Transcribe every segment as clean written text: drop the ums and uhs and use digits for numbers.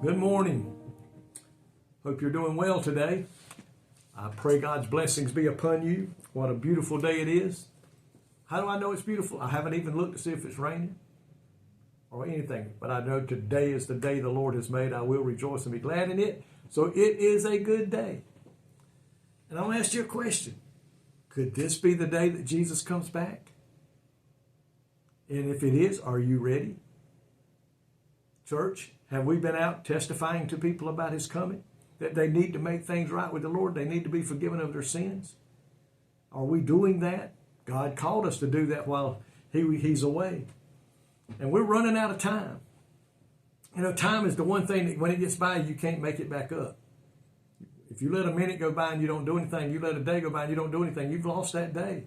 Good morning. Hope you're doing well today. I pray God's blessings be upon you. What a beautiful day it is. How do I know it's beautiful? I haven't even looked to see if it's raining or anything, but I know today is the day the Lord has made. I will rejoice and be glad in it. So it is a good day. And I'll ask you a question. Could this be the day that Jesus comes back? And if it is, are you ready? Church, have we been out testifying to people about his coming? That they need to make things right with the Lord? They need to be forgiven of their sins? Are we doing that? God called us to do that while he's away. And we're running out of time. You know, time is the one thing that when it gets by, you can't make it back up. If you let a minute go by and you don't do anything, you let a day go by and you don't do anything, you've lost that day.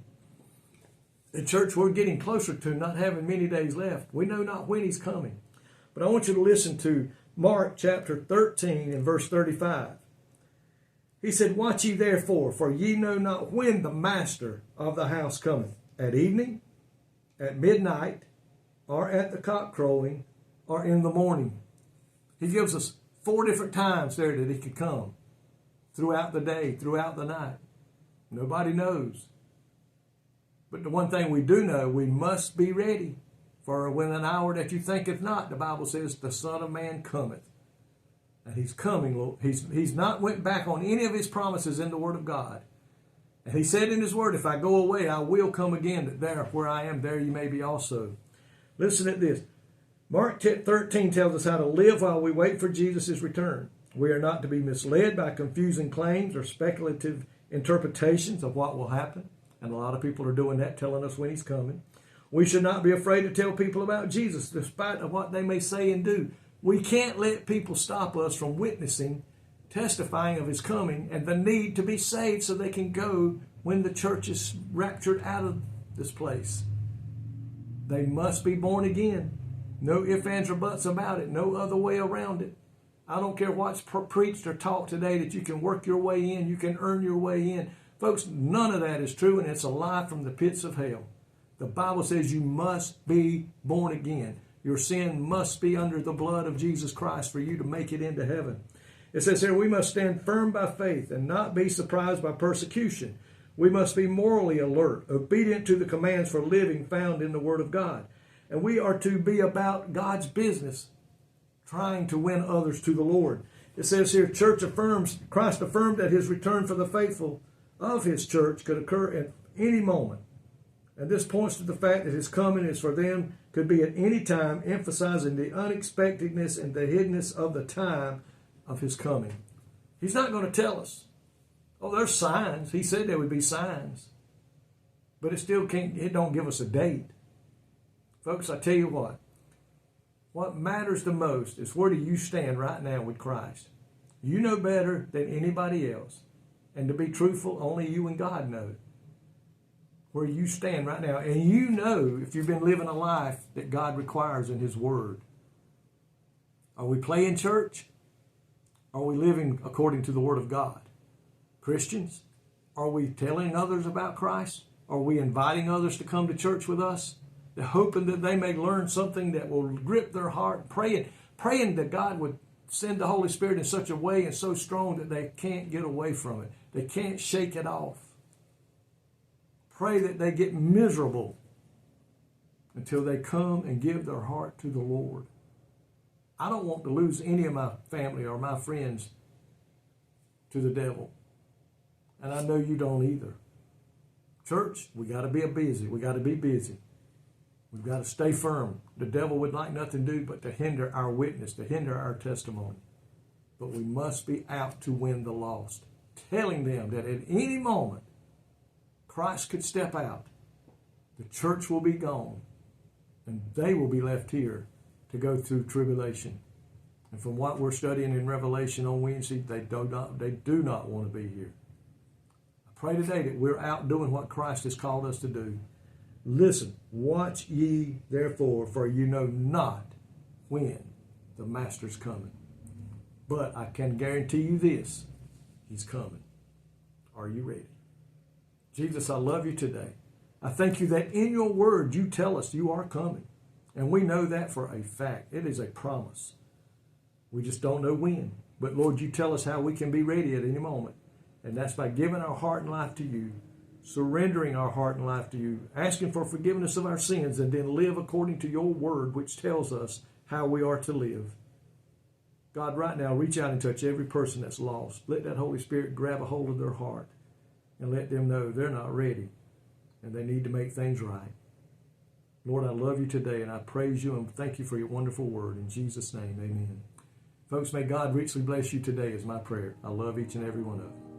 In church, we're getting closer to not having many days left. We know not when he's coming. But I want you to listen to Mark chapter 13 and verse 35. He said, "Watch ye therefore, for ye know not when the master of the house cometh, at evening, at midnight, or at the cock crowing, or in the morning." He gives us 4 different times there that he could come. Throughout the day, throughout the night. Nobody knows. But the one thing we do know, we must be ready. For when an hour that you thinketh not, the Bible says, the Son of Man cometh. And he's coming, Lord. He's not went back on any of his promises in the Word of God. And he said in his Word, if I go away, I will come again. That there where I am, there you may be also. Listen at this. Mark 13 tells us how to live while we wait for Jesus' return. We are not to be misled by confusing claims or speculative interpretations of what will happen. And a lot of people are doing that, telling us when he's coming. We should not be afraid to tell people about Jesus, despite of what they may say and do. We can't let people stop us from witnessing, testifying of his coming, and the need to be saved so they can go when the church is raptured out of this place. They must be born again. No ifs, ands, or buts about it. No other way around it. I don't care what's preached or taught today that you can work your way in, you can earn your way in. Folks, none of that is true, and it's a lie from the pits of hell. The Bible says you must be born again. Your sin must be under the blood of Jesus Christ for you to make it into heaven. It says here, we must stand firm by faith and not be surprised by persecution. We must be morally alert, obedient to the commands for living found in the Word of God. And we are to be about God's business, trying to win others to the Lord. It says here, Christ affirmed that his return for the faithful of his church could occur at any moment. And this points to the fact that his coming is for them, could be at any time, emphasizing the unexpectedness and the hiddenness of the time of his coming. He's not going to tell us. Oh, there's signs. He said there would be signs. But it don't give us a date. Folks, I tell you what matters the most is where do you stand right now with Christ? You know better than anybody else. And to be truthful, only you and God know where you stand right now. And you know if you've been living a life that God requires in his Word. Are we playing church? Are we living according to the Word of God? Christians, are we telling others about Christ? Are we inviting others to come to church with us? They're hoping that they may learn something that will grip their heart, praying that God would send the Holy Spirit in such a way and so strong that they can't get away from it. They can't shake it off. Pray that they get miserable until they come and give their heart to the Lord. I don't want to lose any of my family or my friends to the devil. And I know you don't either. Church, we got to be busy. We got to be busy. We've got to stay firm. The devil would like nothing to do but to hinder our witness, to hinder our testimony. But we must be out to win the lost, telling them that at any moment, Christ could step out. The church will be gone, and they will be left here to go through tribulation. And from what we're studying in Revelation on Wednesday, they do not want to be here. I pray today that we're out doing what Christ has called us to do. Listen, watch ye therefore, for you know not when the Master's coming. But I can guarantee you this, he's coming. Are you ready? Jesus, I love you today. I thank you that in your word you tell us you are coming. And we know that for a fact. It is a promise. We just don't know when. But Lord, you tell us how we can be ready at any moment. And that's by giving our heart and life to you, surrendering our heart and life to you, asking for forgiveness of our sins, and then live according to your word, which tells us how we are to live. God, right now, reach out and touch every person that's lost. Let that Holy Spirit grab a hold of their heart and let them know they're not ready and they need to make things right. Lord, I love you today, and I praise you and thank you for your wonderful word. In Jesus' name, amen. Folks, may God richly bless you today is my prayer. I love each and every one of you.